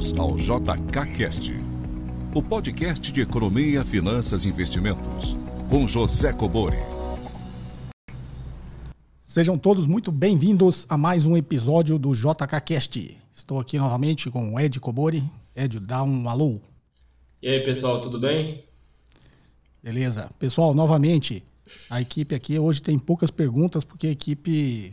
Bem-vindos ao JKCast, o podcast de economia, finanças e investimentos, com José Cobori. Sejam todos muito bem-vindos a mais um episódio do JKCast. Estou aqui novamente com o Ed Cobori. Ed, dá um alô. E aí, pessoal, tudo bem? Beleza. Pessoal, novamente, a equipe aqui hoje tem poucas perguntas, porque a equipe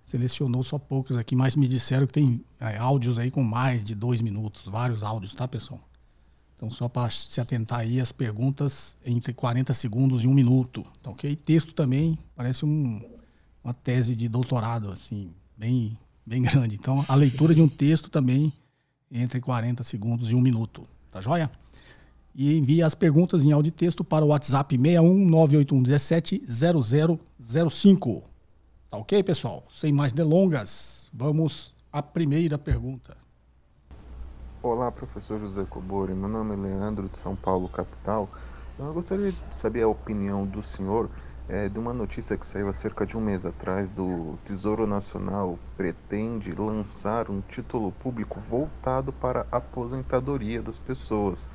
selecionou só poucos aqui, mas me disseram que tem áudios aí com mais de 2 minutos, vários áudios, tá, pessoal? Então, só para se atentar aí, as perguntas entre 40 segundos e 1 minuto. Então, ok? Texto também parece uma tese de doutorado, assim, bem grande. Então, a leitura de um texto também entre 40 segundos e 1 minuto. Tá joia? E envie as perguntas em áudio e texto para o WhatsApp 61 981 17 0005. Tá ok, pessoal? Sem mais delongas, vamos à primeira pergunta. Olá, professor José Cobori. Meu nome é Leandro, de São Paulo, capital. Eu gostaria de saber a opinião do senhor de uma notícia que saiu há cerca de um mês atrás do Tesouro Nacional pretende lançar um título público voltado para a aposentadoria das pessoas.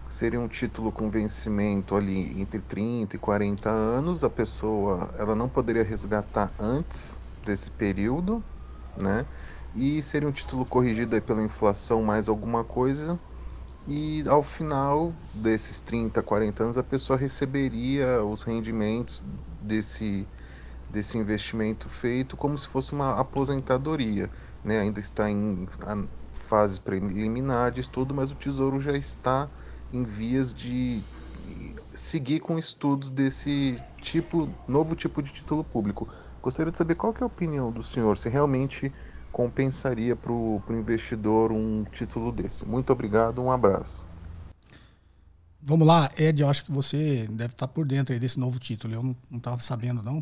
Seria um título com vencimento ali entre 30 e 40 anos. A pessoa ela não poderia resgatar antes desse período, né? E seria um título corrigido aí pela inflação mais alguma coisa. E ao final desses 30, 40 anos, a pessoa receberia os rendimentos desse investimento feito como se fosse uma aposentadoria, né? Ainda está em fase preliminar de estudo, mas o Tesouro já está em vias de seguir com estudos desse novo tipo de título público. Gostaria de saber qual que é a opinião do senhor, se realmente compensaria para o investidor um título desse. Muito obrigado, um abraço. Vamos lá, Ed, eu acho que você deve estar por dentro aí desse novo título. Eu não estava sabendo, não.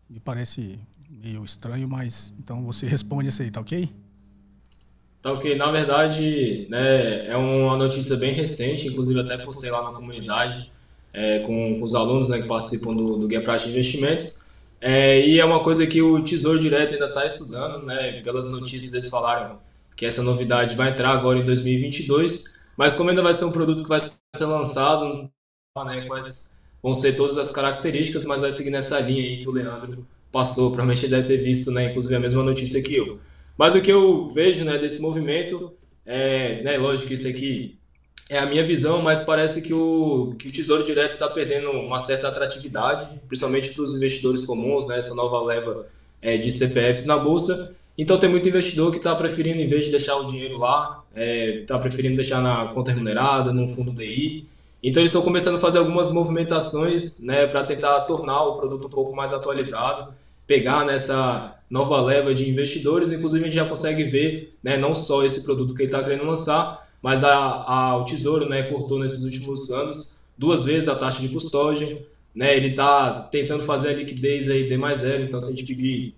Me parece meio estranho, mas então você responde isso aí, tá ok? Tá ok. Na verdade, né, é uma notícia bem recente, inclusive até postei lá na comunidade com os alunos, né, que participam do Guia Prática de Investimentos. E é uma coisa que o Tesouro Direto ainda está estudando, né? Pelas notícias eles falaram que essa novidade vai entrar agora em 2022, mas como ainda vai ser um produto que vai ser lançado, né, quais vão ser todas as características, mas vai seguir nessa linha aí que o Leandro passou, provavelmente ele deve ter visto, né, inclusive a mesma notícia que eu. Mas o que eu vejo, né, desse movimento, né, lógico que isso aqui é a minha visão, mas parece que o Tesouro Direto está perdendo uma certa atratividade, principalmente para os investidores comuns, né, essa nova leva de CPFs na Bolsa. Então tem muito investidor que está preferindo, em vez de deixar o dinheiro lá, está preferindo deixar na conta remunerada, num fundo DI. Então eles estão começando a fazer algumas movimentações, né, para tentar tornar o produto um pouco mais atualizado, pegar nessa nova leva de investidores. Inclusive a gente já consegue ver, né, não só esse produto que ele está querendo lançar, mas o Tesouro, né, cortou nesses últimos anos 2 vezes a taxa de custódia, né, ele está tentando fazer a liquidez aí D+0, então se a gente pedir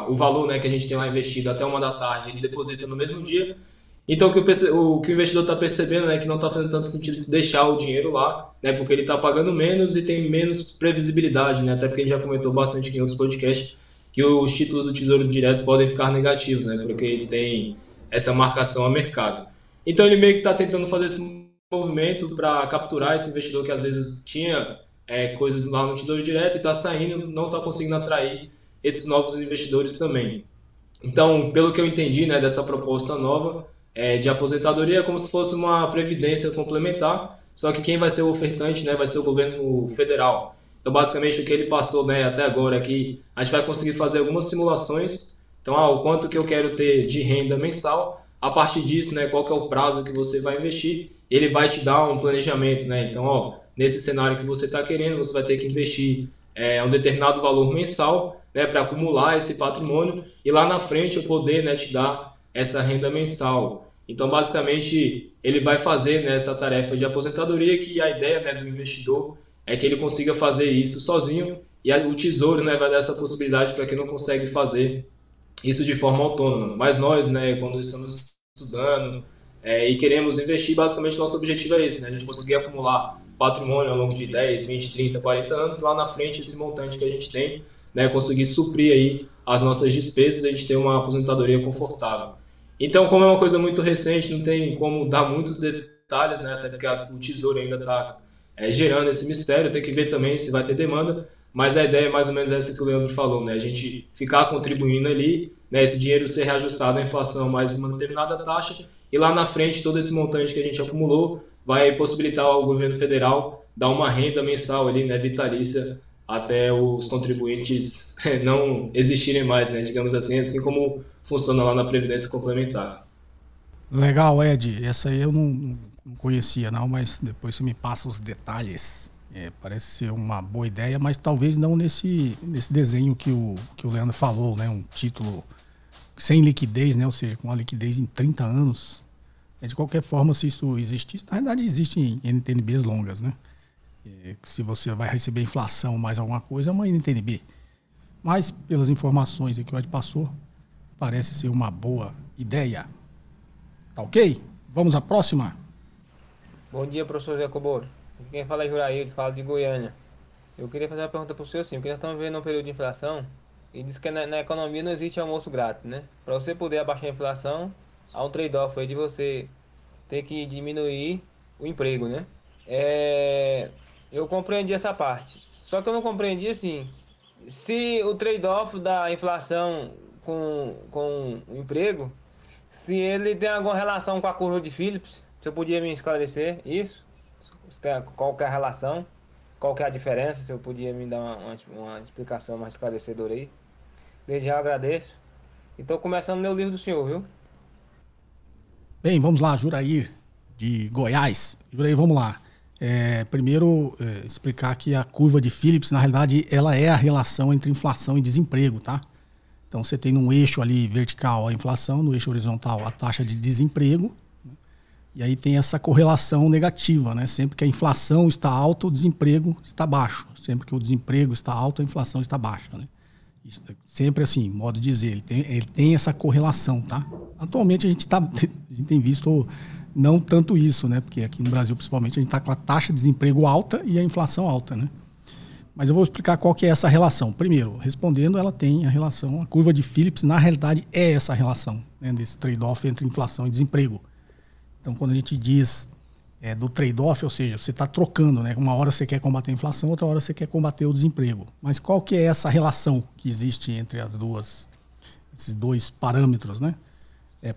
o valor, né, que a gente tem lá investido até 1 da tarde, ele deposita no mesmo dia. Então o que o investidor está percebendo é que não está fazendo tanto sentido deixar o dinheiro lá, né, porque ele está pagando menos e tem menos previsibilidade, né, até porque a gente já comentou bastante em outros podcasts que os títulos do Tesouro Direto podem ficar negativos, né, porque ele tem essa marcação a mercado. Então ele meio que está tentando fazer esse movimento para capturar esse investidor que às vezes tinha coisas lá no Tesouro Direto e está saindo, não está conseguindo atrair esses novos investidores também. Então, pelo que eu entendi, né, dessa proposta nova de aposentadoria, é como se fosse uma previdência complementar, só que quem vai ser o ofertante, né, vai ser o governo federal. Então, basicamente, o que ele passou, né, até agora aqui, a gente vai conseguir fazer algumas simulações. Então, o quanto que eu quero ter de renda mensal. A partir disso, né, qual que é o prazo que você vai investir, ele vai te dar um planejamento, né? Então, nesse cenário que você está querendo, você vai ter que investir um determinado valor mensal, né, para acumular esse patrimônio e lá na frente eu poder, né, te dar essa renda mensal. Então, basicamente, ele vai fazer, né, essa tarefa de aposentadoria, que a ideia, né, do investidor é que ele consiga fazer isso sozinho e o Tesouro, né, vai dar essa possibilidade para quem não consegue fazer isso de forma autônoma. Mas nós, né, quando estamos estudando e queremos investir, basicamente nosso objetivo é esse, né? A gente conseguir acumular patrimônio ao longo de 10, 20, 30, 40 anos, lá na frente esse montante que a gente tem, né, conseguir suprir aí as nossas despesas e a gente ter uma aposentadoria confortável. Então, como é uma coisa muito recente, não tem como dar muitos detalhes, né? Até porque o Tesouro ainda está gerando esse mistério, tem que ver também se vai ter demanda, mas a ideia é mais ou menos essa que o Leandro falou, né? A gente ficar contribuindo ali, né? Esse dinheiro ser reajustado à inflação mais uma determinada taxa, e lá na frente todo esse montante que a gente acumulou vai possibilitar ao governo federal dar uma renda mensal ali, né? Vitalícia, até os contribuintes não existirem mais, né? Digamos assim como funciona lá na Previdência Complementar. Legal, Ed. Essa aí eu não conhecia, não, mas depois você me passa os detalhes. Parece ser uma boa ideia, mas talvez não nesse desenho que o Leandro falou, né? Um título sem liquidez, né? Ou seja, com uma liquidez em 30 anos. De qualquer forma, se isso existisse, na verdade existem NTNBs longas, né? Se você vai receber inflação mais alguma coisa, é uma NTNB. Mas, pelas informações que o Ed passou, parece ser uma boa ideia. Tá ok? Vamos à próxima. Bom dia, professor Zé Coboro. Quem fala é Juraí, fala de Goiânia. Eu queria fazer uma pergunta para o senhor, assim, porque nós estamos vivendo um período de inflação e diz que na economia não existe almoço grátis, né? Para você poder abaixar a inflação, há um trade-off aí de você ter que diminuir o emprego, né? Eu compreendi essa parte. Só que eu não compreendi, assim, se o trade-off da inflação com o emprego, se ele tem alguma relação com a curva de Phillips. Você podia me esclarecer isso? Qual que é a relação? Qual que é a diferença? Se eu podia me dar uma explicação mais esclarecedora aí. Desde já eu agradeço. E estou começando a ler o livro do senhor, viu? Bem, vamos lá, Jurair, de Goiás. Jurair, vamos lá. Primeiro, explicar que a curva de Phillips, na realidade, ela é a relação entre inflação e desemprego, tá? Então, você tem no eixo ali vertical a inflação, no eixo horizontal a taxa de desemprego, né? E aí tem essa correlação negativa, né? Sempre que a inflação está alta, o desemprego está baixo. Sempre que o desemprego está alto, a inflação está baixa, né? Isso, sempre assim, modo de dizer, ele tem essa correlação, tá? Atualmente a gente tem visto não tanto isso, né? Porque aqui no Brasil, principalmente, a gente está com a taxa de desemprego alta e a inflação alta, né? Mas eu vou explicar qual que é essa relação. Primeiro, respondendo, ela tem a relação, a curva de Phillips, na realidade, é essa relação, né? Desse trade-off entre inflação e desemprego. Então, quando a gente diz do trade-off, ou seja, você está trocando, né? Uma hora você quer combater a inflação, outra hora você quer combater o desemprego. Mas qual que é essa relação que existe entre esses dois parâmetros, né?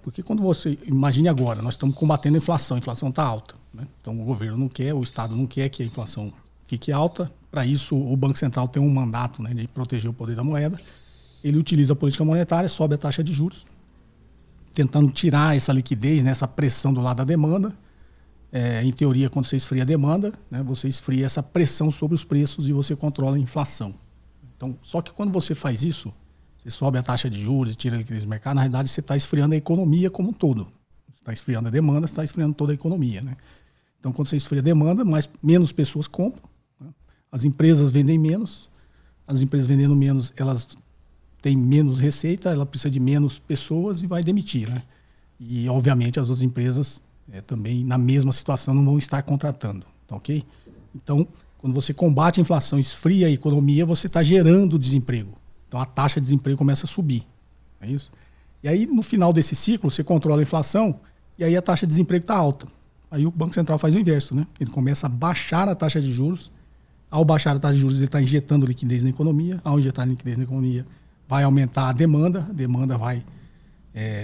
Porque quando você, imagine agora, nós estamos combatendo a inflação está alta, né? Então o governo não quer, o Estado não quer que a inflação fique alta. Para isso, o Banco Central tem um mandato, né, de proteger o poder da moeda. Ele utiliza a política monetária, sobe a taxa de juros, tentando tirar essa liquidez, né, essa pressão do lado da demanda. Em teoria, quando você esfria a demanda, né, você esfria essa pressão sobre os preços e você controla a inflação. Então, só que quando você faz isso, você sobe a taxa de juros e tira a liquidez do mercado, na realidade você está esfriando a economia como um todo. Você está esfriando a demanda, você está esfriando toda a economia, né? Então, quando você esfria a demanda, menos pessoas compram, né? As empresas vendem menos, as empresas vendendo menos, elas têm menos receita, ela precisa de menos pessoas e vai demitir, né? E, obviamente, as outras empresas também, na mesma situação, não vão estar contratando, tá ok? Então, quando você combate a inflação, esfria a economia, você está gerando desemprego. Então, a taxa de desemprego começa a subir, é isso? E aí, no final desse ciclo, você controla a inflação e aí a taxa de desemprego está alta. Aí o Banco Central faz o inverso, né? Ele começa a baixar a taxa de juros. Ao baixar a taxa de juros, ele está injetando liquidez na economia. Ao injetar liquidez na economia, vai aumentar a demanda vai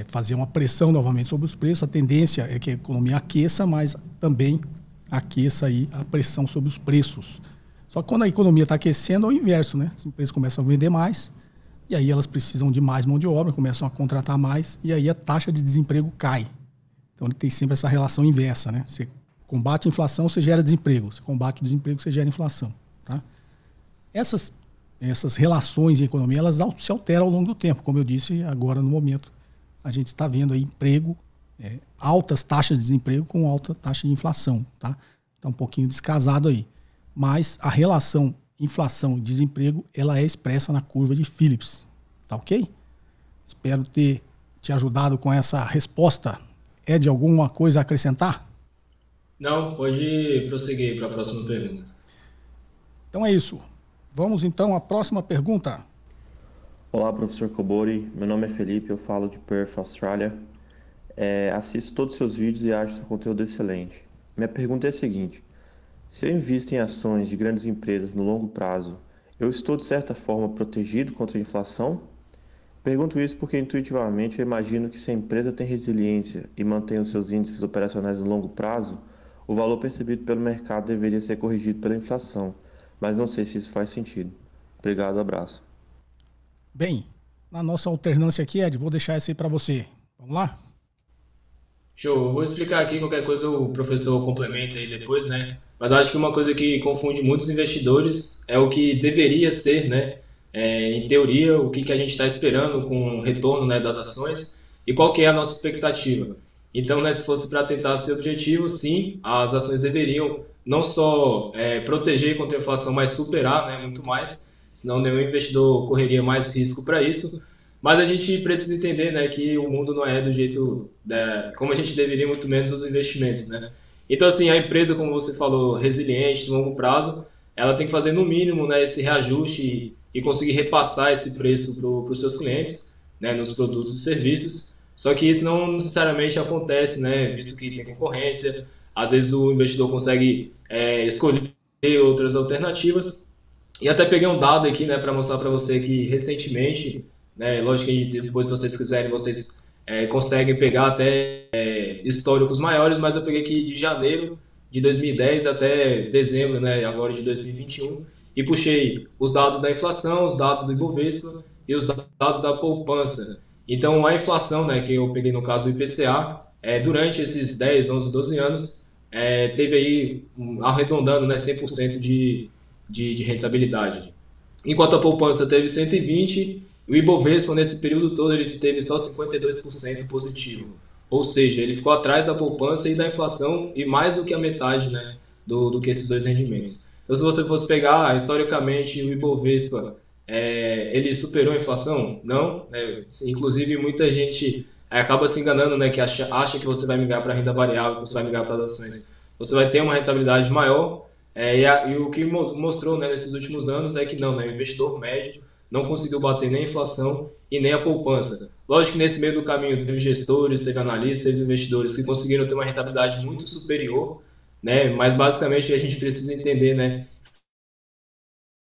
fazer uma pressão novamente sobre os preços. A tendência é que a economia aqueça, mas também aqueça aí a pressão sobre os preços. Só que quando a economia está aquecendo, é o inverso, né? As empresas começam a vender mais, e aí elas precisam de mais mão de obra, começam a contratar mais, e aí a taxa de desemprego cai. Então ele tem sempre essa relação inversa, né? Você combate a inflação, você gera desemprego. Você combate o desemprego, você gera inflação, tá? Essas relações em economia, elas se alteram ao longo do tempo. Como eu disse, agora no momento, a gente está vendo aí emprego, altas taxas de desemprego com alta taxa de inflação, tá? Está um pouquinho descasado aí. Mas a relação inflação e desemprego, ela é expressa na curva de Phillips, tá ok? Espero ter te ajudado com essa resposta. De alguma coisa a acrescentar? Não, pode prosseguir para a próxima pergunta. Então é isso. Vamos então à próxima pergunta. Olá, professor Cobori. Meu nome é Felipe, eu falo de Perth, Austrália. Assisto todos os seus vídeos e acho seu conteúdo excelente. Minha pergunta é a seguinte: se eu invisto em ações de grandes empresas no longo prazo, eu estou de certa forma protegido contra a inflação? Pergunto isso porque intuitivamente eu imagino que se a empresa tem resiliência e mantém os seus índices operacionais no longo prazo, o valor percebido pelo mercado deveria ser corrigido pela inflação, mas não sei se isso faz sentido. Obrigado, abraço. Bem, na nossa alternância aqui, Ed, vou deixar esse aí para você. Vamos lá? Show, eu vou explicar aqui, qualquer coisa o professor complementa aí depois, né? Mas eu acho que uma coisa que confunde muitos investidores é o que deveria ser, né? Em teoria, o que a gente está esperando com o retorno, né, das ações e qual que é a nossa expectativa. Então, né, se fosse para tentar ser objetivo, sim, as ações deveriam não só proteger contra a inflação, mas superar, né, muito mais, senão nenhum investidor correria mais risco para isso. Mas a gente precisa entender, né, que o mundo não é do jeito como a gente deveria, muito menos os investimentos, né? Então, assim, a empresa, como você falou, resiliente, de longo prazo, ela tem que fazer no mínimo, né, esse reajuste e conseguir repassar esse preço para os seus clientes, né, nos produtos e serviços. Só que isso não necessariamente acontece, né, visto que tem concorrência. Às vezes o investidor consegue escolher outras alternativas. E até peguei um dado aqui, né, para mostrar para você que recentemente, né, lógico que depois, se vocês quiserem, vocês conseguem pegar até históricos maiores, mas eu peguei aqui de janeiro de 2010 até dezembro, né, agora de 2021, e puxei os dados da inflação, os dados do Ibovespa e os dados da poupança. Então, a inflação, né, que eu peguei no caso do IPCA, durante esses 10, 11, 12 anos, teve aí, arredondando, né, 100% de rentabilidade. Enquanto a poupança teve 120%, o Ibovespa, nesse período todo, ele teve só 52% positivo. Ou seja, ele ficou atrás da poupança e da inflação, e mais do que a metade, né, do que esses dois rendimentos. Então, se você fosse pegar, historicamente, o Ibovespa, ele superou a inflação? Não. Inclusive, muita gente acaba se enganando, né, que acha que você vai migrar para a renda variável, que você vai migrar para as ações. Você vai ter uma rentabilidade maior, e o que mostrou, né, nesses últimos anos é que não, né, o investidor médio não conseguiu bater nem a inflação e nem a poupança. Lógico que nesse meio do caminho teve gestores, teve analistas, teve investidores que conseguiram ter uma rentabilidade muito superior, né? Mas basicamente a gente precisa entender, né?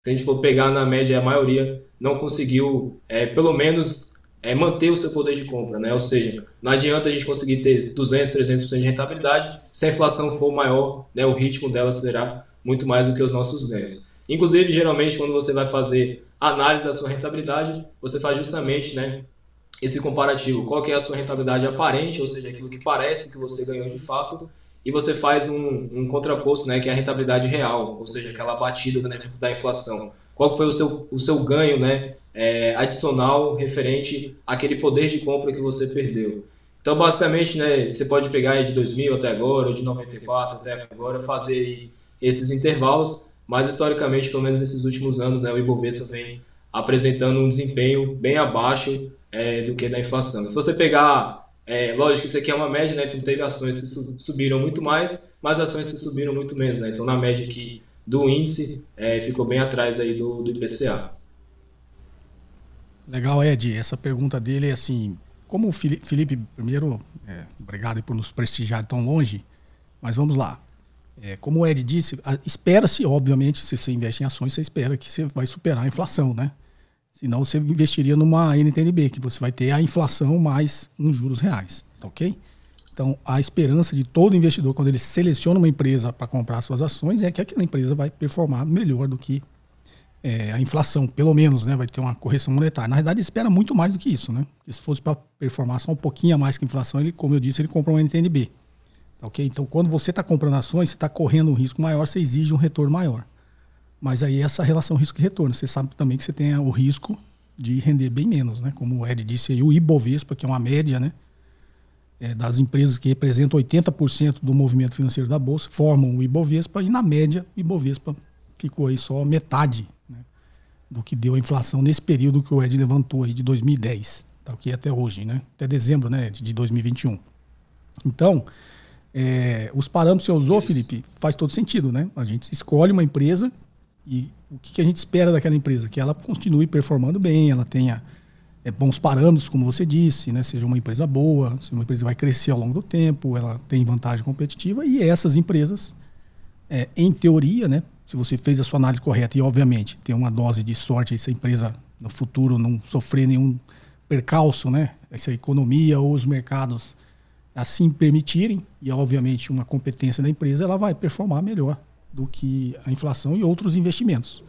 Se a gente for pegar na média, a maioria não conseguiu, pelo menos, manter o seu poder de compra, né? Ou seja, não adianta a gente conseguir ter 200%, 300% de rentabilidade se a inflação for maior, né? O ritmo dela será muito mais do que os nossos ganhos. Inclusive, geralmente, quando você vai fazer análise da sua rentabilidade, você faz justamente, né, esse comparativo. Qual que é a sua rentabilidade aparente, ou seja, aquilo que parece que você ganhou de fato, e você faz um contraposto, né, que é a rentabilidade real, ou seja, aquela batida, né, da inflação. Qual que foi o seu ganho, né, adicional referente àquele poder de compra que você perdeu. Então, basicamente, né, você pode pegar de 2000 até agora, ou de 94 até agora, fazer esses intervalos, mas historicamente, pelo menos nesses últimos anos, né, o Ibovespa vem apresentando um desempenho bem abaixo do que da inflação. Se você pegar, lógico que isso aqui é uma média, né, então teve ações que subiram muito mais, mas ações que subiram muito menos, né, então na média aqui do índice ficou bem atrás aí do IPCA. Legal, Ed, essa pergunta dele é assim, como o Felipe, primeiro, obrigado por nos prestigiar tão longe, mas vamos lá. Como o Ed disse, espera-se, obviamente, se você investe em ações, você espera que você vai superar a inflação, né? Senão você investiria numa NTNB, que você vai ter a inflação mais uns juros reais, tá ok? Então, a esperança de todo investidor, quando ele seleciona uma empresa para comprar suas ações, é que aquela empresa vai performar melhor do que a inflação, pelo menos, né? Vai ter uma correção monetária. Na verdade, espera muito mais do que isso, né? Porque se fosse para performar só um pouquinho a mais que a inflação, ele, como eu disse, ele compra um NTNB. Okay? Então, quando você está comprando ações, você está correndo um risco maior, você exige um retorno maior. Mas aí essa relação risco e retorno, você sabe também que você tem o risco de render bem menos, né? Como o Ed disse aí, o Ibovespa, que é uma média, né, das empresas que representam 80% do movimento financeiro da Bolsa, formam o Ibovespa, e na média o Ibovespa ficou aí só metade, né, do que deu a inflação nesse período que o Ed levantou aí de 2010, tá? Que até hoje, né? Até dezembro, né, de 2021. Então, os parâmetros que você usou, Felipe, faz todo sentido, né? A gente escolhe uma empresa e o que a gente espera daquela empresa? Que ela continue performando bem, ela tenha bons parâmetros, como você disse, né? Seja uma empresa boa, seja uma empresa que vai crescer ao longo do tempo, ela tem vantagem competitiva, e essas empresas, em teoria, né? Se você fez a sua análise correta e, obviamente, tem uma dose de sorte, essa empresa no futuro não sofrer nenhum percalço, né? Se a economia ou os mercados assim permitirem, e, obviamente, uma competência da empresa, ela vai performar melhor do que a inflação e outros investimentos.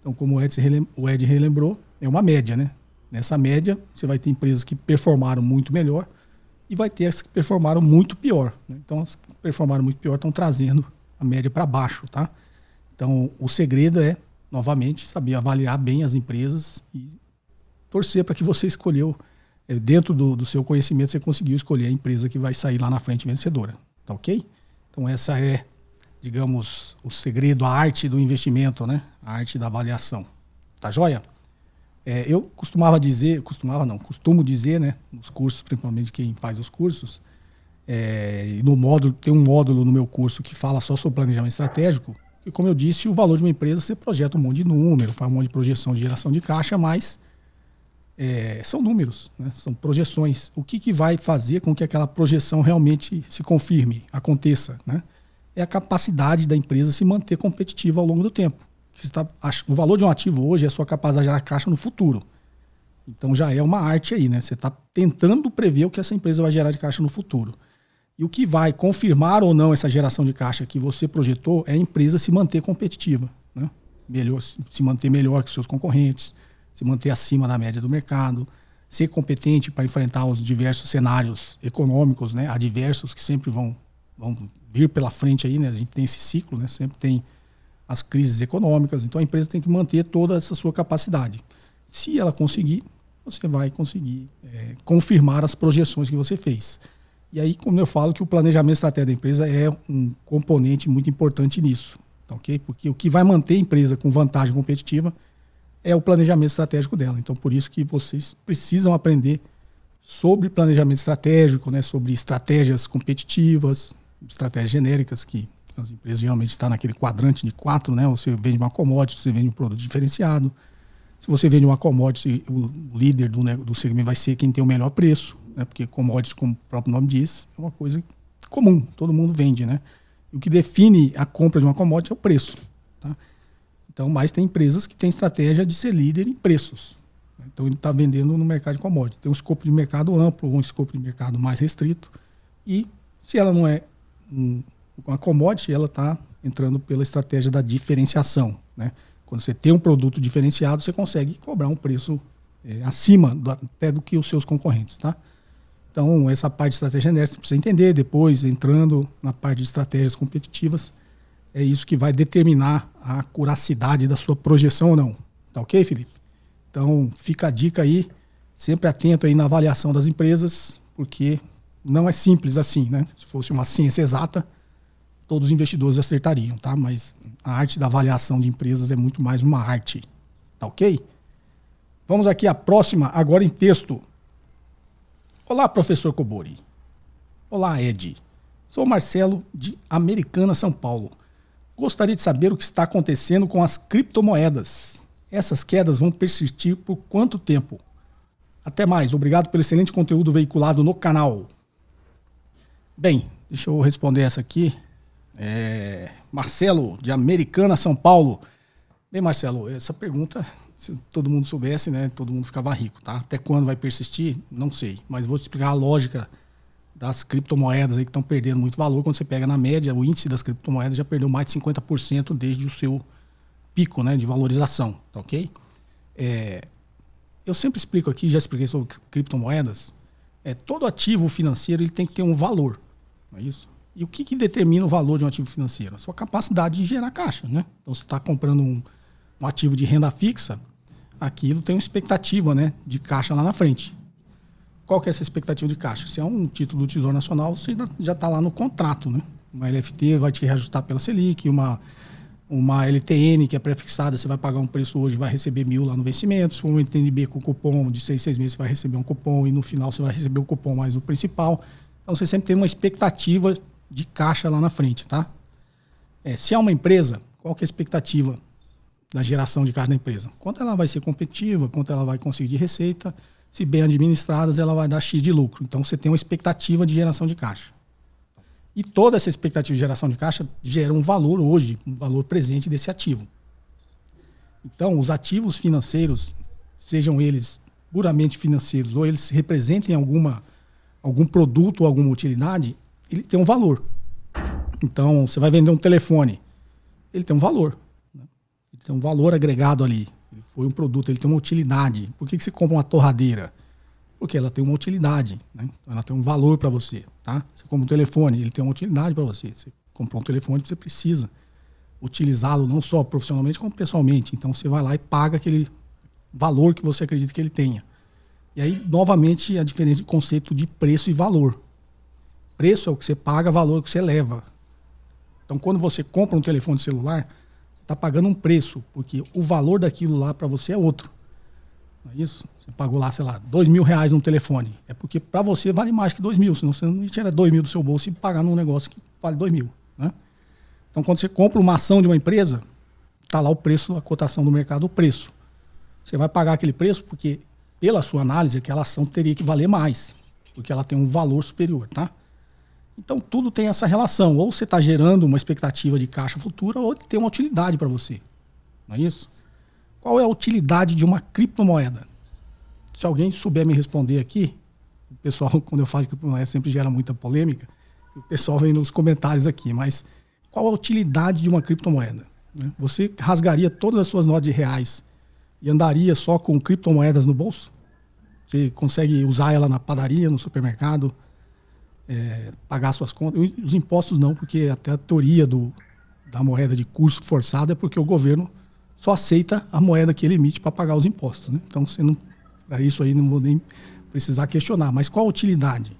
Então, como o Ed relembrou, é uma média, né? Nessa média, você vai ter empresas que performaram muito melhor e vai ter as que performaram muito pior, né? Então, as que performaram muito pior estão trazendo a média para baixo, tá? Então, o segredo é, novamente, saber avaliar bem as empresas e torcer para que você escolheu, dentro do seu conhecimento, você conseguiu escolher a empresa que vai sair lá na frente vencedora, tá ok? Então, essa é, digamos, o segredo, a arte do investimento, né? A arte da avaliação. Tá joia? Eu costumo dizer, né, nos cursos, principalmente quem faz os cursos, e no módulo, tem um módulo no meu curso que fala só sobre planejamento estratégico, e como eu disse, o valor de uma empresa, você projeta um monte de número, faz um monte de projeção de geração de caixa, mas são números, né, são projeções. O que vai fazer com que aquela projeção realmente se confirme, aconteça, né? É a capacidade da empresa se manter competitiva ao longo do tempo. O valor de um ativo hoje é a sua capacidade de gerar caixa no futuro. Então já é uma arte aí, né? Você está tentando prever o que essa empresa vai gerar de caixa no futuro. E o que vai confirmar ou não essa geração de caixa que você projetou é a empresa se manter competitiva, né? Se manter melhor que seus concorrentes, se manter acima da média do mercado, ser competente para enfrentar os diversos cenários econômicos, né? Adversos que sempre vão vir pela frente aí, né? A gente tem esse ciclo, né? Sempre tem as crises econômicas, então a empresa tem que manter toda essa sua capacidade. Se ela conseguir, você vai conseguir confirmar as projeções que você fez. E aí, como eu falo, que o planejamento estratégico da empresa é um componente muito importante nisso, tá, ok? Porque o que vai manter a empresa com vantagem competitiva é o planejamento estratégico dela. Então, por isso que vocês precisam aprender sobre planejamento estratégico, né? Sobre estratégias competitivas, estratégias genéricas, que as empresas geralmente estão naquele quadrante de 4, né? Você vende uma commodity, você vende um produto diferenciado. Se você vende uma commodity, o líder do segmento vai ser quem tem o melhor preço, né? Porque commodity, como o próprio nome diz, é uma coisa comum, todo mundo vende, né? E o que define a compra de uma commodity é o preço, tá? Então, mas tem empresas que têm estratégia de ser líder em preços. Então, ele está vendendo no mercado de commodity. Tem um escopo de mercado amplo, um escopo de mercado mais restrito. E se ela não é uma commodity, ela está entrando pela estratégia da diferenciação, né? Quando você tem um produto diferenciado, você consegue cobrar um preço acima até do que os seus concorrentes, tá? Então, essa parte de estratégia genérica você precisa entender. Depois, entrando na parte de estratégias competitivas, é isso que vai determinar a acuracidade da sua projeção ou não. Tá ok, Felipe? Então, fica a dica aí, sempre atento aí na avaliação das empresas, porque não é simples assim, né? Se fosse uma ciência exata, todos os investidores acertariam, tá? Mas a arte da avaliação de empresas é muito mais uma arte, tá ok? Vamos aqui à próxima, agora em texto. Olá, professor Cobori. Olá, Ed. Sou Marcelo, de Americana, São Paulo. Gostaria de saber o que está acontecendo com as criptomoedas. Essas quedas vão persistir por quanto tempo? Até mais. Obrigado pelo excelente conteúdo veiculado no canal. Bem, deixa eu responder essa aqui. Marcelo, de Americana, São Paulo. Bem, Marcelo, essa pergunta, se todo mundo soubesse, né, todo mundo ficava rico, tá? Até quando vai persistir? Não sei. Mas vou te explicar a lógica das criptomoedas aí que estão perdendo muito valor. Quando você pega na média, o índice das criptomoedas já perdeu mais de 50% desde o seu pico, né, de valorização, tá ok? Eu sempre explico aqui, já expliquei sobre criptomoedas, todo ativo financeiro ele tem que ter um valor, não é isso? E o que determina o valor de um ativo financeiro? A sua capacidade de gerar caixa, né? Então, você está comprando um ativo de renda fixa, aquilo tem uma expectativa, né, de caixa lá na frente. Qual que é essa expectativa de caixa? Se é um título do Tesouro Nacional, você já está lá no contrato, né? Uma LFT vai te reajustar pela Selic, uma LTN que é pré-fixada, você vai pagar um preço hoje, vai receber 1.000 lá no vencimento. Se for um NTNB com cupom de 6 meses, você vai receber um cupom e no final você vai receber o cupom mais o principal. Então, você sempre tem uma expectativa de caixa lá na frente, tá? Se é uma empresa, qual que é a expectativa da geração de caixa da empresa? Quanto ela vai ser competitiva, quanto ela vai conseguir de receita, se bem administradas, ela vai dar X de lucro. Então você tem uma expectativa de geração de caixa. E toda essa expectativa de geração de caixa gera um valor hoje, um valor presente desse ativo. Então, os ativos financeiros, sejam eles puramente financeiros ou eles representem algum produto ou alguma utilidade, ele tem um valor. Então, você vai vender um telefone, ele tem um valor. Né? Ele tem um valor agregado ali. Ele foi um produto, ele tem uma utilidade. Por que você compra uma torradeira? Porque ela tem uma utilidade, né? Ela tem um valor para você, tá? Você compra um telefone, ele tem uma utilidade para você. Você comprou um telefone, você precisa utilizá-lo não só profissionalmente, como pessoalmente. Então você vai lá e paga aquele valor que você acredita que ele tenha. E aí, novamente, a diferença de conceito de preço e valor. Preço é o que você paga, valor é o que você leva. Então, quando você compra um telefone celular, você está pagando um preço, porque o valor daquilo lá para você é outro. Não é isso? Você pagou lá, sei lá, R$2.000 num telefone. É porque para você vale mais que 2.000, senão você não tira 2.000 do seu bolso e pagar num negócio que vale 2.000, né? Então, quando você compra uma ação de uma empresa, está lá o preço, a cotação do mercado, o preço. Você vai pagar aquele preço porque, pela sua análise, aquela ação teria que valer mais, porque ela tem um valor superior, tá? Então, tudo tem essa relação. Ou você está gerando uma expectativa de caixa futura, ou tem uma utilidade para você. Não é isso? Qual é a utilidade de uma criptomoeda? Se alguém souber me responder aqui, o pessoal, quando eu falo de criptomoeda, sempre gera muita polêmica, o pessoal vem nos comentários aqui, mas qual a utilidade de uma criptomoeda? Né? Você rasgaria todas as suas notas de reais e andaria só com criptomoedas no bolso? Você consegue usar ela na padaria, no supermercado, pagar suas contas? Os impostos não, porque até a teoria da moeda de curso forçado é porque o governo só aceita a moeda que ele emite para pagar os impostos, né? Então, para isso aí não vou nem precisar questionar. Mas qual a utilidade?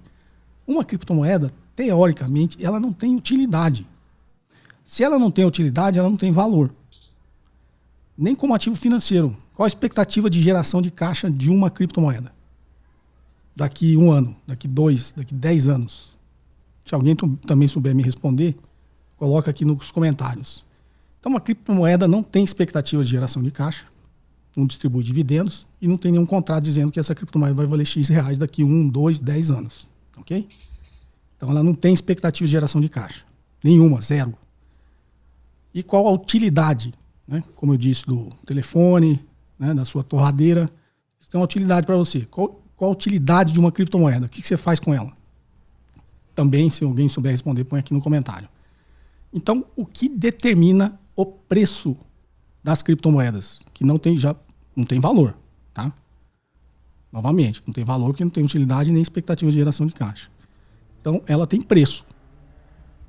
Uma criptomoeda, teoricamente, ela não tem utilidade. Se ela não tem utilidade, ela não tem valor. Nem como ativo financeiro. Qual a expectativa de geração de caixa de uma criptomoeda? Daqui 1 ano, daqui 2, daqui 10 anos. Se alguém também souber me responder, coloca aqui nos comentários. Então, uma criptomoeda não tem expectativa de geração de caixa, não distribui dividendos e não tem nenhum contrato dizendo que essa criptomoeda vai valer X reais daqui 1, 2, 10 anos. Ok? Então, ela não tem expectativa de geração de caixa. Nenhuma, zero. E qual a utilidade? Né? Como eu disse, do telefone, né, da sua torradeira. Isso tem uma utilidade para você. Qual a utilidade de uma criptomoeda? O que você faz com ela? Também, se alguém souber responder, põe aqui no comentário. Então, o que determina o preço das criptomoedas? Que não tem valor, tá? Novamente, não tem valor porque não tem utilidade nem expectativa de geração de caixa. Então, ela tem preço.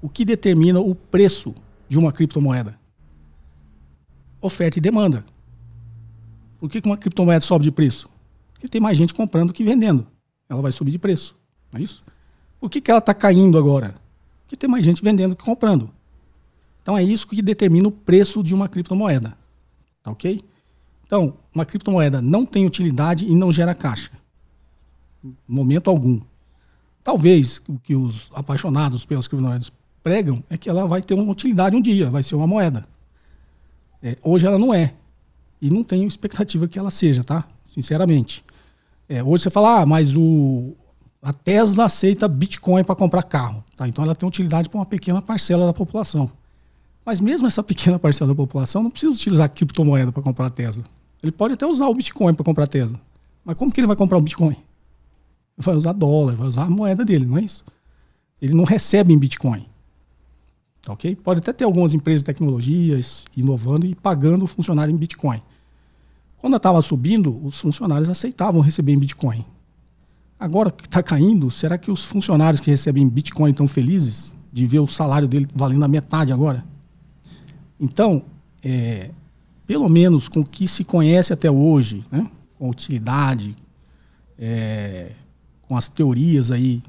O que determina o preço de uma criptomoeda? Oferta e demanda. Por que uma criptomoeda sobe de preço? Porque tem mais gente comprando que vendendo. Ela vai subir de preço, não é isso? Por que ela está caindo agora? Porque tem mais gente vendendo que comprando. Então é isso que determina o preço de uma criptomoeda. Tá ok? Então, uma criptomoeda não tem utilidade e não gera caixa. Em momento algum. Talvez o que os apaixonados pelas criptomoedas pregam é que ela vai ter uma utilidade um dia, vai ser uma moeda. Hoje ela não é. E não tenho expectativa que ela seja, tá? Sinceramente. Hoje você fala, mas a Tesla aceita Bitcoin para comprar carro. Tá? Então ela tem utilidade para uma pequena parcela da população. Mas mesmo essa pequena parcela da população não precisa utilizar criptomoeda para comprar a Tesla. Ele pode até usar o Bitcoin para comprar a Tesla. Mas como que ele vai comprar o Bitcoin? Ele vai usar dólar, vai usar a moeda dele, não é isso? Ele não recebe em Bitcoin. Tá ok? Pode até ter algumas empresas de tecnologias inovando e pagando o funcionário em Bitcoin. Quando estava subindo, os funcionários aceitavam receber em Bitcoin. Agora que está caindo, será que os funcionários que recebem Bitcoin estão felizes de ver o salário dele valendo a metade agora? Então, pelo menos com o que se conhece até hoje, né, com a utilidade, com as teorias aí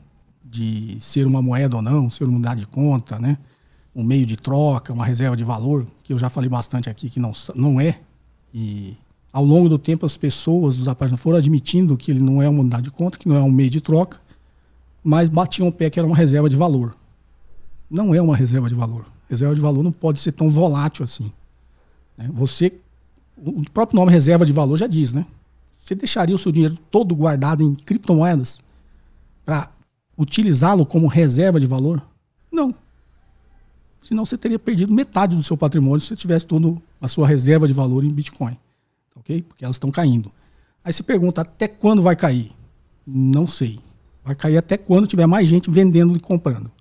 de ser uma moeda ou não, ser uma unidade de conta, né, um meio de troca, uma reserva de valor, que eu já falei bastante aqui que não é, e ao longo do tempo as pessoas, os apaixonados, foram admitindo que ele não é uma unidade de conta, que não é um meio de troca, mas batiam o pé que era uma reserva de valor. Não é uma reserva de valor. Reserva de valor não pode ser tão volátil assim. O próprio nome reserva de valor já diz, né? Você deixaria o seu dinheiro todo guardado em criptomoedas para utilizá-lo como reserva de valor? Não. Senão você teria perdido metade do seu patrimônio se você tivesse toda a sua reserva de valor em Bitcoin. Ok? Porque elas estão caindo. Aí você pergunta, até quando vai cair? Não sei. Vai cair até quando tiver mais gente vendendo e comprando.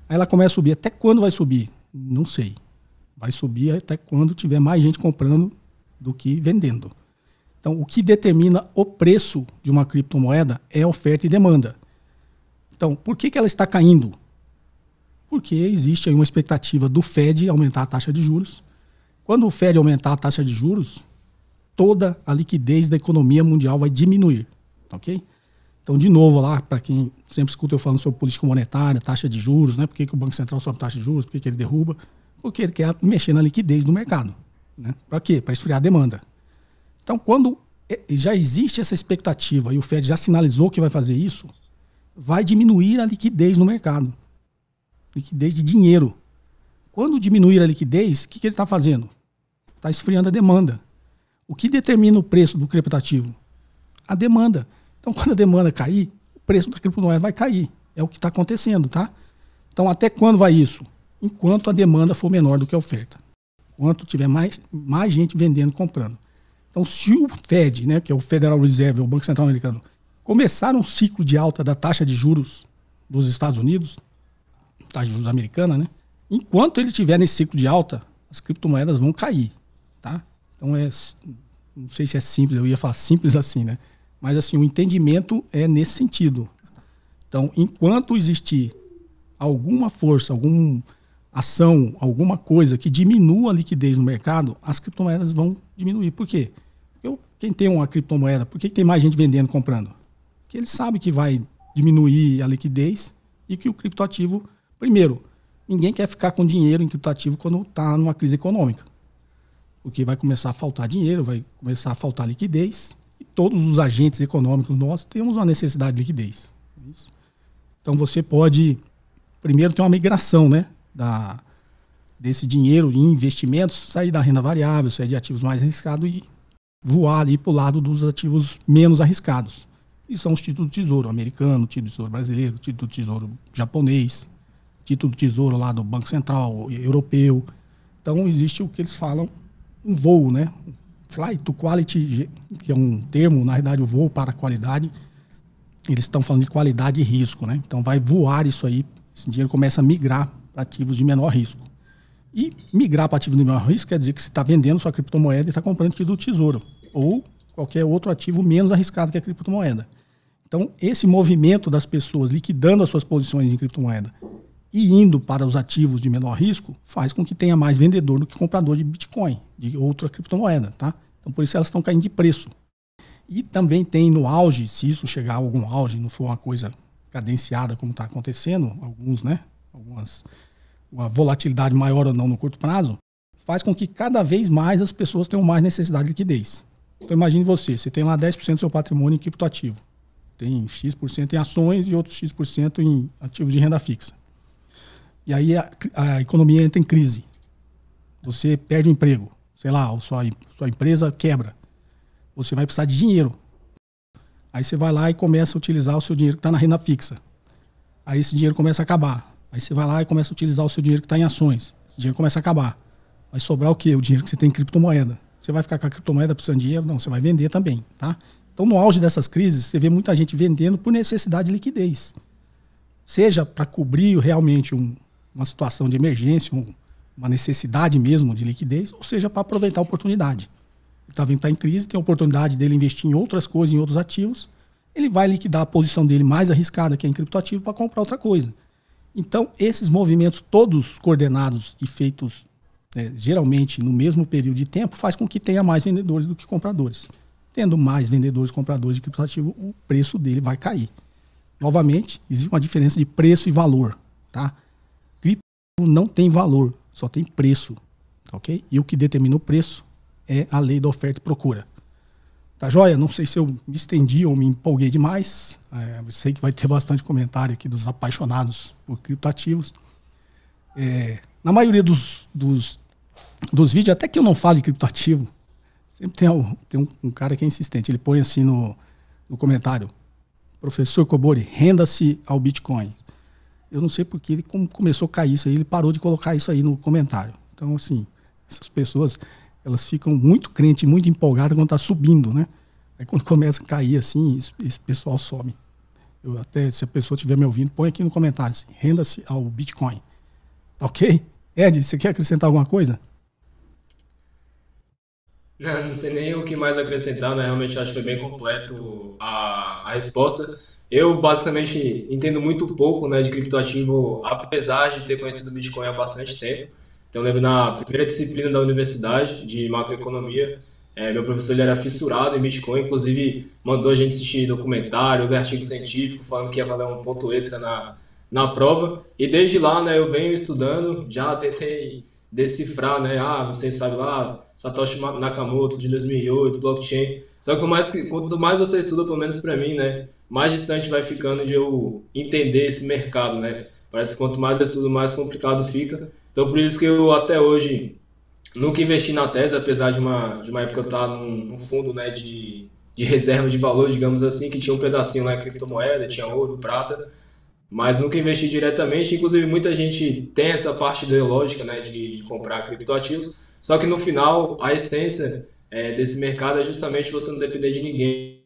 Aí ela começa a subir. Até quando vai subir? Não sei. Vai subir até quando tiver mais gente comprando do que vendendo. Então, o que determina o preço de uma criptomoeda é oferta e demanda. Então, por que ela está caindo? Porque existe aí uma expectativa do Fed aumentar a taxa de juros. Quando o Fed aumentar a taxa de juros, toda a liquidez da economia mundial vai diminuir. Ok? Então, de novo, lá, para quem sempre escuta eu falando sobre política monetária, taxa de juros, né? Por que o Banco Central sobe a taxa de juros, por que ele derruba? Porque ele quer mexer na liquidez do mercado. Né? Para quê? Para esfriar a demanda. Então, quando já existe essa expectativa e o Fed já sinalizou que vai fazer isso, vai diminuir a liquidez no mercado. Liquidez de dinheiro. Quando diminuir a liquidez, o que ele está fazendo? Está esfriando a demanda. O que determina o preço do criptativo? A demanda. Então, quando a demanda cair, o preço da criptomoeda vai cair. É o que está acontecendo, tá? Então, até quando vai isso? Enquanto a demanda for menor do que a oferta. Enquanto tiver mais gente vendendo e comprando. Então, se o Fed, né, que é o Federal Reserve, o Banco Central Americano, começar um ciclo de alta da taxa de juros dos Estados Unidos, taxa de juros americana, né? Enquanto ele estiver nesse ciclo de alta, as criptomoedas vão cair, tá? Então, não sei se é simples, eu ia falar simples assim, né? Mas, assim, o entendimento é nesse sentido. Então, enquanto existir alguma força, alguma ação, alguma coisa que diminua a liquidez no mercado, as criptomoedas vão diminuir. Por quê? Porque quem tem uma criptomoeda, por que tem mais gente vendendo e comprando? Porque ele sabe que vai diminuir a liquidez e que o criptoativo... Primeiro, ninguém quer ficar com dinheiro em criptoativo quando está numa crise econômica. Porque vai começar a faltar dinheiro, vai começar a faltar liquidez. E todos os agentes econômicos nossos temos uma necessidade de liquidez. Então você pode, primeiro, ter uma migração, né, desse dinheiro em investimentos, sair da renda variável, sair de ativos mais arriscados e voar ali para o lado dos ativos menos arriscados. E são os títulos do tesouro americano, título do tesouro brasileiro, título do tesouro japonês, título do tesouro lá do Banco Central europeu. Então existe o que eles falam, um voo, né? Flight to quality, que é um termo, na realidade o voo para qualidade, eles estão falando de qualidade e risco, né? Então vai voar isso aí, esse dinheiro começa a migrar para ativos de menor risco. E migrar para ativos de menor risco quer dizer que você está vendendo sua criptomoeda e está comprando título do tesouro, ou qualquer outro ativo menos arriscado que a criptomoeda. Então esse movimento das pessoas liquidando as suas posições em criptomoeda e indo para os ativos de menor risco faz com que tenha mais vendedor do que comprador de Bitcoin, de outra criptomoeda, tá? Então por isso elas estão caindo de preço. E também tem no auge, se isso chegar a algum auge, não for uma coisa cadenciada como está acontecendo, alguns, né? Uma volatilidade maior ou não no curto prazo, faz com que cada vez mais as pessoas tenham mais necessidade de liquidez. Então imagine você tem lá 10% do seu patrimônio em criptoativo. Tem X% em ações e outros X% em ativos de renda fixa. E aí a economia entra em crise. Você perde o emprego. Sei lá, sua empresa quebra. Você vai precisar de dinheiro. Aí você vai lá e começa a utilizar o seu dinheiro que está na renda fixa. Aí esse dinheiro começa a acabar. Aí você vai lá e começa a utilizar o seu dinheiro que está em ações. Esse dinheiro começa a acabar. Vai sobrar o quê? O dinheiro que você tem em criptomoeda. Você vai ficar com a criptomoeda precisando de dinheiro? Não, você vai vender também, tá? Então, no auge dessas crises, você vê muita gente vendendo por necessidade de liquidez. Seja para cobrir realmente uma situação de emergência, uma necessidade mesmo de liquidez, ou seja, para aproveitar a oportunidade. Ele está vendo que está em crise, tem a oportunidade dele investir em outras coisas, em outros ativos, ele vai liquidar a posição dele mais arriscada, que é em criptoativo, para comprar outra coisa. Então, esses movimentos todos coordenados e feitos geralmente no mesmo período de tempo, faz com que tenha mais vendedores do que compradores. Tendo mais vendedores e compradores de criptoativo, o preço dele vai cair. Novamente, existe uma diferença de preço e valor, tá? Cripto não tem valor, só tem preço, tá, ok? E o que determina o preço é a lei da oferta e procura. Tá joia? Não sei se eu me estendi ou me empolguei demais. Sei que vai ter bastante comentário aqui dos apaixonados por criptoativos. Na maioria dos vídeos, até que eu não falo de criptoativo, Sempre tem um cara que é insistente. Ele põe assim no comentário: professor Cobori, renda-se ao Bitcoin. Eu não sei porque ele começou a cair isso aí, ele parou de colocar isso aí no comentário. Então, assim, essas pessoas, elas ficam muito crentes, muito empolgadas quando está subindo, né? Aí quando começa a cair assim, esse pessoal some. Eu até, se a pessoa estiver me ouvindo, põe aqui no comentário assim: renda-se ao Bitcoin. Tá ok? Ed, você quer acrescentar alguma coisa? Não sei nem o que mais acrescentar, né? Realmente acho que foi bem completo a resposta. Eu basicamente entendo muito pouco, né, de criptoativo, apesar de ter conhecido o Bitcoin há bastante tempo. Então eu lembro na primeira disciplina da universidade de macroeconomia, meu professor ele era fissurado em Bitcoin, inclusive mandou a gente assistir documentário, ler artigo científico, falando que ia valer um ponto extra na prova. E desde lá, né, eu venho estudando, já tentei decifrar, né, vocês sabem lá, Satoshi Nakamoto de 2008, blockchain. Só que quanto mais você estuda, pelo menos para mim, né, mais distante vai ficando de eu entender esse mercado, né? Parece que quanto mais eu estudo, mais complicado fica. Então por isso que eu até hoje nunca investi na tese, apesar de uma época eu estar num fundo, né, de reserva de valor, digamos assim, que tinha um pedacinho lá em criptomoeda, tinha ouro, prata, mas nunca investi diretamente. Inclusive muita gente tem essa parte ideológica, né, de comprar criptoativos, só que no final a essência desse mercado é justamente você não depender de ninguém,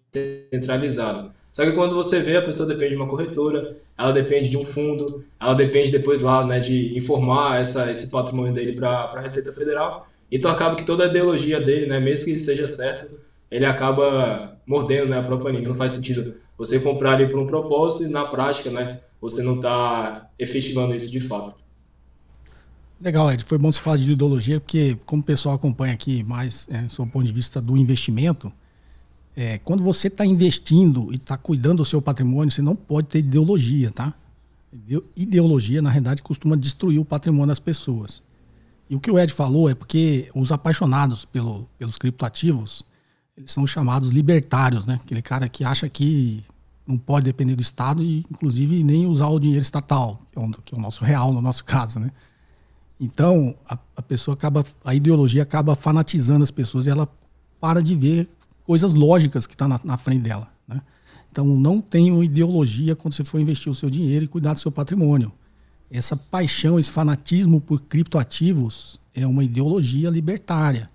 centralizado. Só que quando você vê, a pessoa depende de uma corretora, ela depende de um fundo, ela depende depois lá, né, de informar esse patrimônio dele para a Receita Federal. Então acaba que toda a ideologia dele, né, mesmo que esteja certo, ele acaba mordendo, né, a própria língua. Não faz sentido você comprar ele por um propósito e na prática, né, você não está efetivando isso de fato. Legal, Ed. Foi bom você falar de ideologia, porque como o pessoal acompanha aqui mais sob o ponto de vista do investimento, quando você está investindo e está cuidando do seu patrimônio, você não pode ter ideologia, tá? Ideologia, na realidade, costuma destruir o patrimônio das pessoas. E o que o Ed falou é porque os apaixonados pelos criptoativos, eles são chamados libertários, né? Aquele cara que acha que não pode depender do Estado e, inclusive, nem usar o dinheiro estatal, que é o nosso real, no nosso caso, né? Então, a ideologia acaba fanatizando as pessoas e ela para de ver coisas lógicas que estão na frente dela, né? Então, não tenha ideologia quando você for investir o seu dinheiro e cuidar do seu patrimônio. Essa paixão, esse fanatismo por criptoativos é uma ideologia libertária.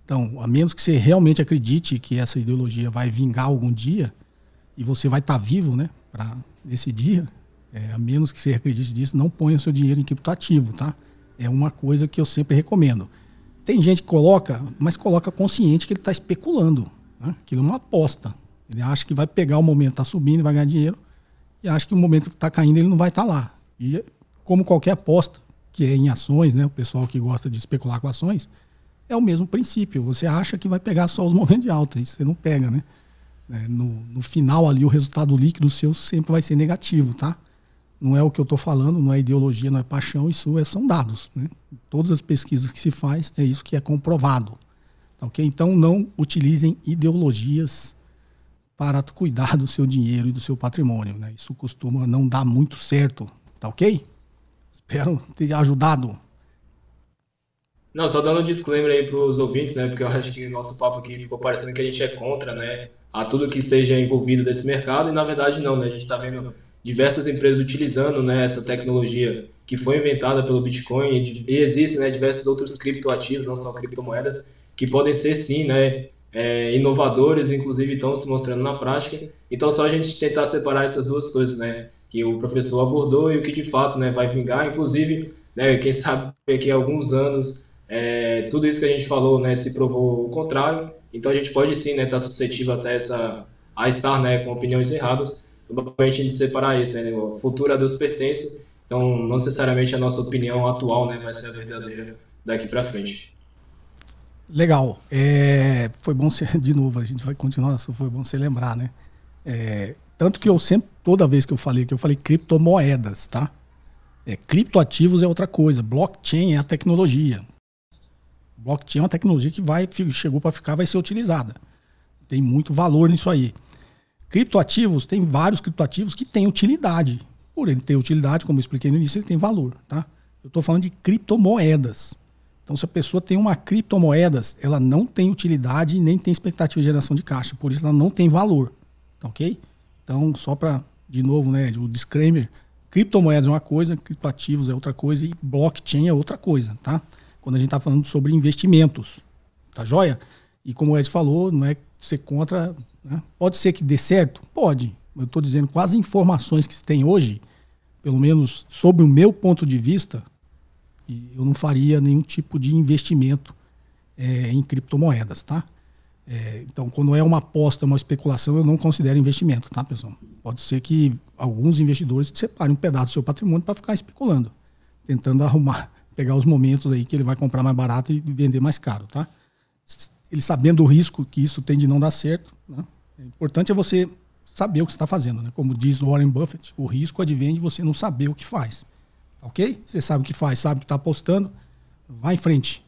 Então, a menos que você realmente acredite que essa ideologia vai vingar algum dia e você vai estar vivo, né, para esse dia, a menos que você acredite nisso, não ponha seu dinheiro em criptoativo, tá? É uma coisa que eu sempre recomendo. Tem gente que coloca, mas coloca consciente que ele está especulando, né? Aquilo é uma aposta. Ele acha que vai pegar o momento que está subindo e vai ganhar dinheiro, e acha que o momento que está caindo ele não vai estar lá. E como qualquer aposta, que é em ações, né? O pessoal que gosta de especular com ações, é o mesmo princípio. Você acha que vai pegar só os momentos de alta, e você não pega, né? No final ali, o resultado líquido seu sempre vai ser negativo, tá? Não é o que eu estou falando, não é ideologia, não é paixão, isso são dados, né? Todas as pesquisas que se faz, é isso que é comprovado. Tá, ok? Então não utilizem ideologias para cuidar do seu dinheiro e do seu patrimônio, né? Isso costuma não dar muito certo, tá ok? Espero ter ajudado. Não, só dando um disclaimer aí para os ouvintes, né? Porque eu acho que o nosso papo aqui ficou parecendo que a gente é contra, né, a tudo que esteja envolvido desse mercado, e na verdade não, né? A gente está vendo diversas empresas utilizando, né, essa tecnologia que foi inventada pelo Bitcoin, e existem, né, diversos outros criptoativos, não só criptomoedas, que podem ser sim, né, inovadores, inclusive estão se mostrando na prática. Então só a gente tentar separar essas duas coisas, né, que o professor abordou e o que de fato, né, vai vingar, inclusive, né, quem sabe daqui a alguns anos tudo isso que a gente falou, né, se provou o contrário. Então a gente pode sim, né, estar suscetível até a estar, né, com opiniões erradas. Provavelmente a gente separar isso, né? O futuro a Deus pertence, então não necessariamente a nossa opinião atual, né, vai ser a verdadeira daqui para frente. Legal. Foi bom ser, de novo, a gente vai continuar, foi bom você lembrar, né? Tanto que eu sempre, toda vez que eu falei criptomoedas, tá? Criptoativos é outra coisa, blockchain é a tecnologia. Blockchain é uma tecnologia que chegou para ficar, vai ser utilizada. Tem muito valor nisso aí. Criptoativos, tem vários criptoativos que têm utilidade. Por ele ter utilidade, como eu expliquei no início, ele tem valor, tá? Eu estou falando de criptomoedas. Então, se a pessoa tem uma criptomoedas, ela não tem utilidade e nem tem expectativa de geração de caixa. Por isso, ela não tem valor. Tá ok? Então, só para, de novo, né, o disclaimer, criptomoedas é uma coisa, criptoativos é outra coisa e blockchain é outra coisa, tá? Quando a gente está falando sobre investimentos. Tá joia? E como o Ed falou, não é ser contra... Né? Pode ser que dê certo? Pode. Eu estou dizendo, com as informações que se tem hoje, pelo menos sob o meu ponto de vista, eu não faria nenhum tipo de investimento em criptomoedas, tá? Então, quando é uma aposta, uma especulação, eu não considero investimento, tá, pessoal? Pode ser que alguns investidores separem um pedaço do seu patrimônio para ficar especulando, tentando pegar os momentos aí que ele vai comprar mais barato e vender mais caro, tá? Ele sabendo o risco que isso tem de não dar certo, né? O importante é você saber o que você está fazendo, né? Como diz Warren Buffett, o risco advém de você não saber o que faz. Tá ok? Você sabe o que faz, sabe o que está apostando, vai em frente.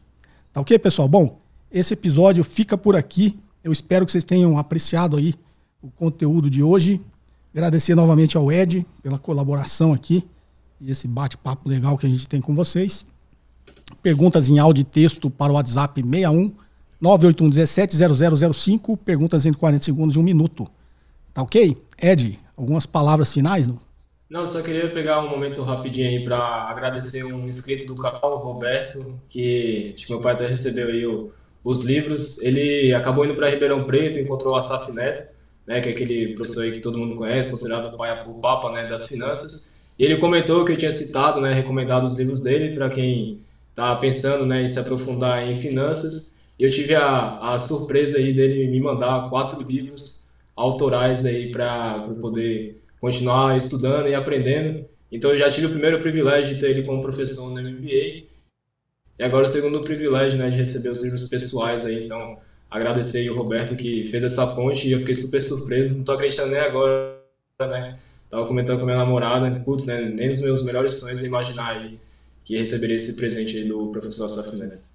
Tá ok, pessoal? Bom, esse episódio fica por aqui. Eu espero que vocês tenham apreciado aí o conteúdo de hoje. Agradecer novamente ao Ed pela colaboração aqui e esse bate-papo legal que a gente tem com vocês. Perguntas em áudio e texto para o WhatsApp 61 981 17 0005. Perguntas entre 40 segundos e 1 minuto. Tá ok? Ed, algumas palavras finais, não? Não, só queria pegar um momento rapidinho aí para agradecer um inscrito do canal, o Roberto, que acho que meu pai até recebeu aí os livros. Ele acabou indo para Ribeirão Preto, encontrou o Asaf Neto, né, que é aquele professor aí que todo mundo conhece, considerado o Papa, né, das finanças. E ele comentou que eu tinha citado, né, recomendado os livros dele para quem está pensando, né, em se aprofundar em finanças. E eu tive a surpresa aí dele me mandar 4 livros autorais aí para poder continuar estudando e aprendendo. Então eu já tive o primeiro privilégio de ter ele como professor no MBA e agora o segundo privilégio, né, de receber os livros pessoais aí. Então agradecer aí o Roberto que fez essa ponte e eu fiquei super surpreso, não tô acreditando nem agora, né? Tava comentando com a minha namorada, putz, né, nem nos meus melhores sonhos eu imaginar aí que receberia esse presente aí do professor Asaf Neto.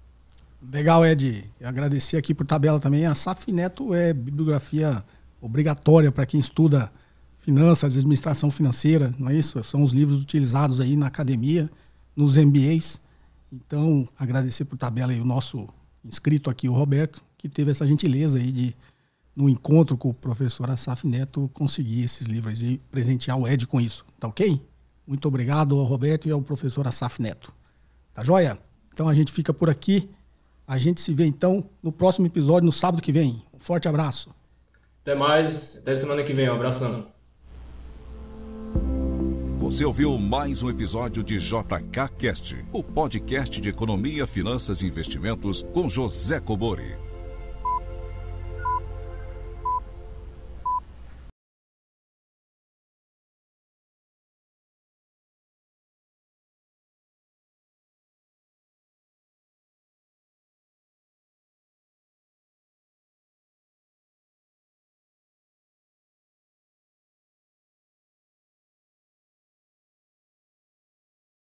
Legal, Ed. Agradecer aqui por tabela também. A Asaf Neto é bibliografia obrigatória para quem estuda finanças, administração financeira, não é isso? São os livros utilizados aí na academia, nos MBAs. Então, agradecer por tabela aí o nosso inscrito aqui, o Roberto, que teve essa gentileza aí de, no encontro com o professor Asaf Neto, conseguir esses livros e presentear o Ed com isso. Tá ok? Muito obrigado ao Roberto e ao professor Asaf Neto. Tá joia? Então a gente fica por aqui. A gente se vê então no próximo episódio, no sábado que vem. Um forte abraço. Até mais, até semana que vem. Um abração. Você ouviu mais um episódio de JK Cast, o podcast de economia, finanças e investimentos com José Cobori.